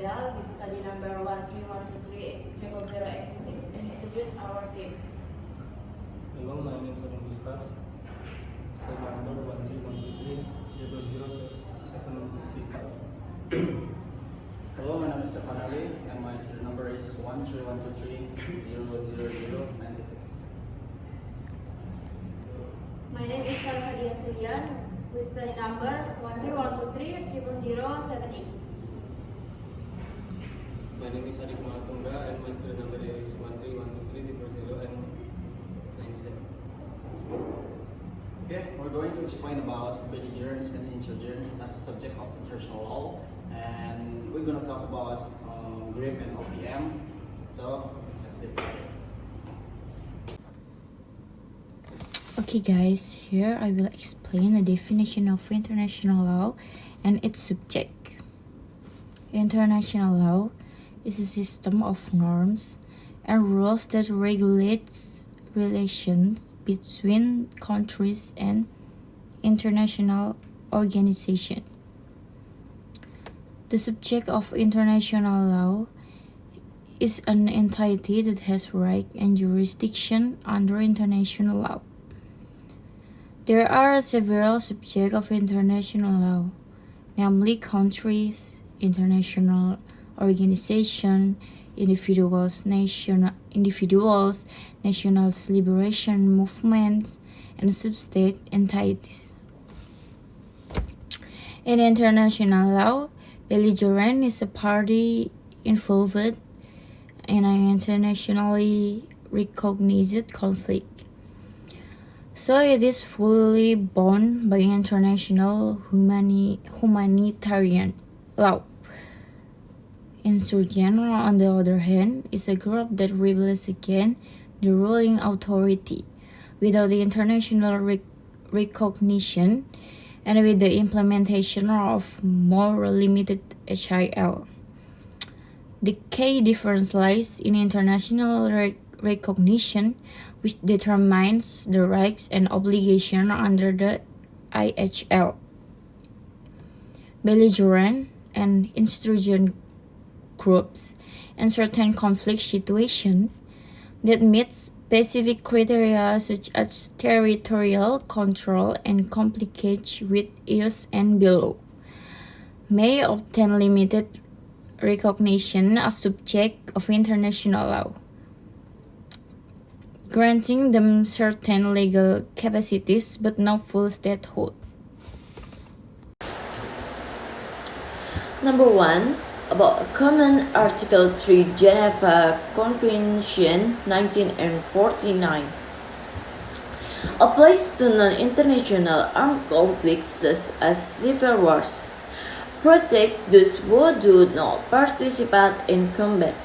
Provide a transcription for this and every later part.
Gadal with study number 131230086 and introduce our team. Hello, my name is Arun Gustav. Study number 131230075. Hello, my name is Stefan Ali, and my student number is 13123000096. My name is Farhadia Selian with study number 131230078. My name is Adik Mahatungga and my student number is 131230097. Okay, we're going to explain about belligerents and insurgents as a subject of international law, and we're going to talk about GRIP and OPM. So, let's get started. Okay guys, here I will explain the definition of international law and its subject. International law is a system of norms and rules that regulates relations between countries and international organizations. The subject of international law is an entity that has right and jurisdiction under international law. There are several subjects of international law, namely countries, international organizations, individuals, national liberation movements, and sub-state entities. In international law, belligerent is a party involved in an internationally recognized conflict. So it is fully bound by international humanitarian law. Insurgent, on the other hand, is a group that rebels against the ruling authority without the international recognition and with the implementation of more limited HIL. The key difference lies in international recognition, which determines the rights and obligations under the IHL. Belligerent and insurgent groups in certain conflict situations that meet specific criteria such as territorial control and complicated with use and below may obtain limited recognition as subject of international law, granting them certain legal capacities but no full statehood. Number 1. About Common Article 3 Geneva Convention 1949 applies to non-international armed conflicts such as civil wars, protects those who do not participate in combat,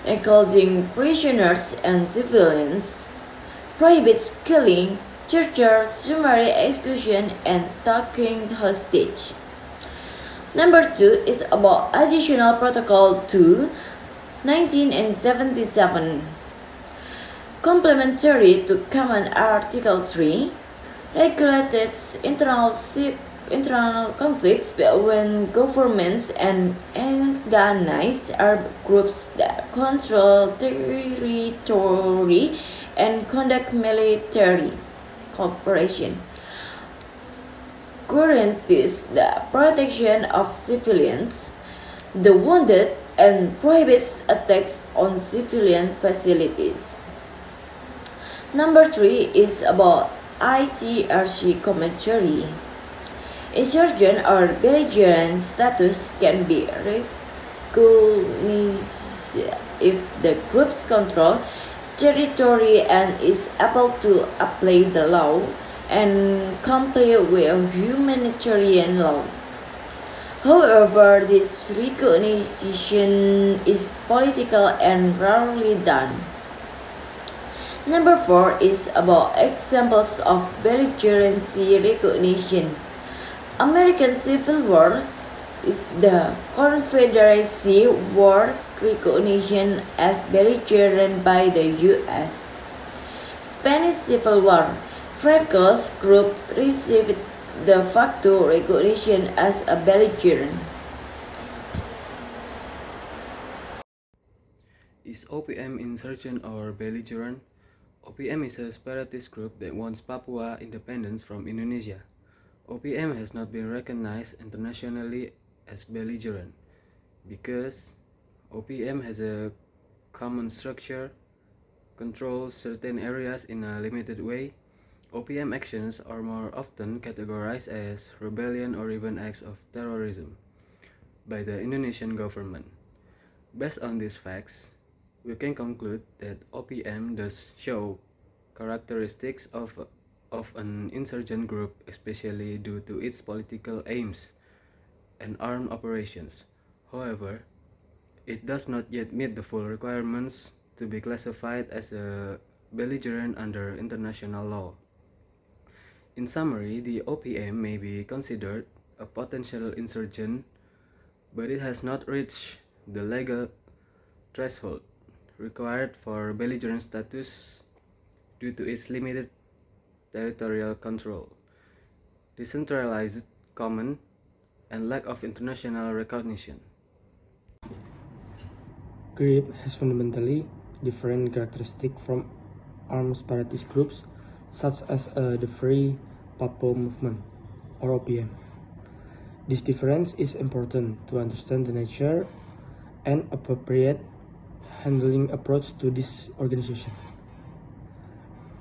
including prisoners and civilians, prohibits killing, torture, summary execution, and taking hostage. Number 2 is about Additional Protocol 2, 1977. Complementary to Common Article 3, regulates internal conflicts between governments and organized armed groups that control territory and conduct military cooperation, guarantees the protection of civilians, the wounded, and prohibits attacks on civilian facilities. Number 3 is about ICRC commentary. Insurgent or belligerent status can be recognized if the groups control territory and is able to apply the law and comply with humanitarian law. However, this recognition is political and rarely done. Number 4 is about examples of belligerency recognition. American Civil War is the Confederacy War recognition as belligerent by the U.S. Spanish Civil War, Franco's group received de facto recognition as a belligerent. Is OPM insurgent or belligerent? OPM is a separatist group that wants Papua independence from Indonesia. OPM has not been recognized internationally as belligerent because OPM has a common structure, controls certain areas in a limited way. OPM actions are more often categorized as rebellion or even acts of terrorism by the Indonesian government. Based on these facts, we can conclude that OPM does show characteristics of an insurgent group, especially due to its political aims and armed operations. However, it does not yet meet the full requirements to be classified as a belligerent under international law. In summary, the OPM may be considered a potential insurgent, but it has not reached the legal threshold required for belligerent status due to its limited territorial control, decentralized command, and lack of international recognition. GRIP has fundamentally different characteristics from armed separatist groups such as the Free Papua Movement or OPM. This difference is important to understand the nature and appropriate handling approach to this organization.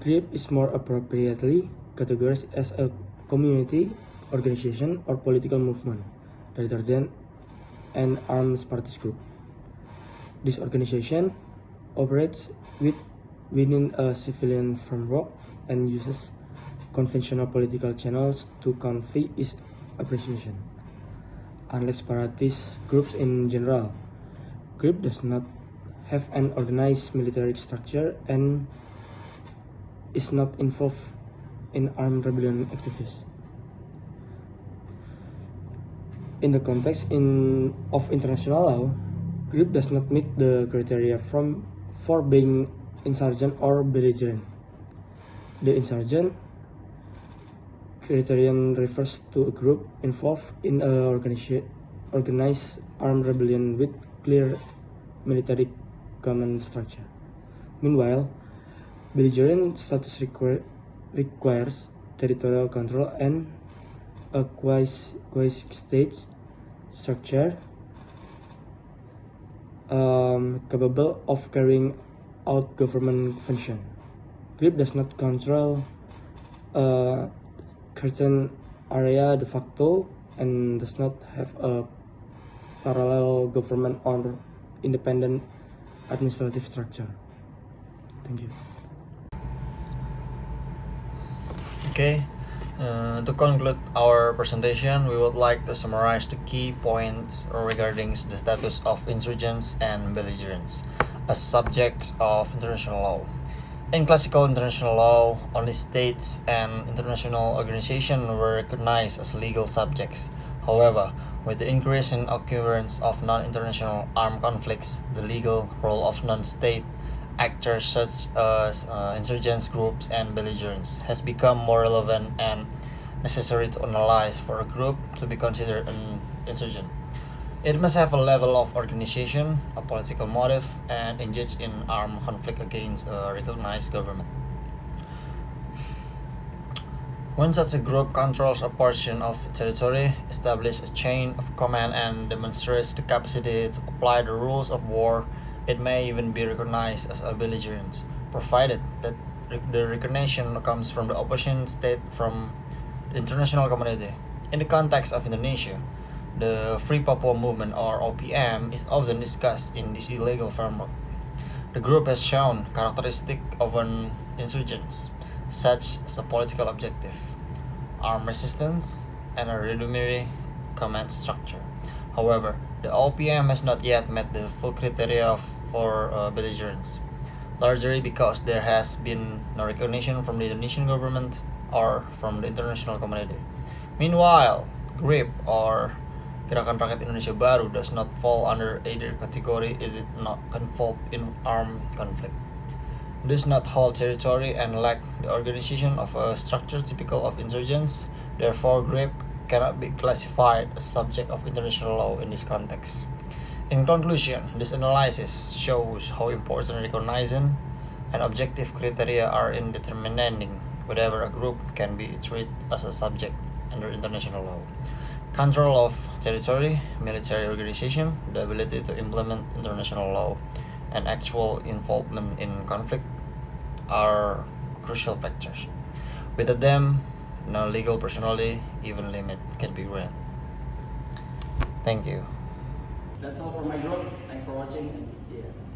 GRIP is more appropriately categorized as a community organization or political movement rather than an armed separatist group. This organization operates within a civilian framework and uses conventional political channels to convey its appreciation. Unlike separatist groups in general, GRIP does not have an organized military structure and is not involved in armed rebellion activities. In the context of international law, GRIP does not meet the criteria for being insurgent or belligerent. The insurgent criterion refers to a group involved in a organized armed rebellion with clear military command structure. Meanwhile, belligerent status requires territorial control and a quasi-state structure capable of carrying out government function. GRIP does not control a certain area de facto and does not have a parallel government or independent administrative structure. Thank you. Okay, to conclude our presentation, we would like to summarize the key points regarding the status of insurgents and belligerents as subjects of international law. In classical international law, only states and international organizations were recognized as legal subjects. However, with the increasing occurrence of non-international armed conflicts, the legal role of non-state actors such as insurgents groups and belligerents has become more relevant and necessary to analyze for a group to be considered an insurgent. It must have a level of organization, a political motive, and engage in armed conflict against a recognized government. When such a group controls a portion of territory, establishes a chain of command, and demonstrates the capacity to apply the rules of war, it may even be recognized as a belligerent, provided that the recognition comes from the opposition state from the international community. In the context of Indonesia, the Free Papua Movement or OPM is often discussed in this illegal framework. The group has shown characteristics of an insurgent, such as a political objective, armed resistance, and a rudimentary command structure. However, the OPM has not yet met the full criteria for belligerents, largely because there has been no recognition from the Indonesian government or from the international community. Meanwhile, GRIP or Gerakan Rakyat Indonesia Baru does not fall under either category as it not involved in armed conflict, does not hold territory, and lack the organization of a structure typical of insurgents. Therefore, GRIP cannot be classified as subject of international law in this context. In conclusion, this analysis shows how important recognizing and objective criteria are in determining whether a group can be treated as a subject under international law. Control of territory, military organization, the ability to implement international law, and actual involvement in conflict are crucial factors. Without them, no legal personality, even limit, can be granted. Thank you. That's all for my group. Thanks for watching and see ya.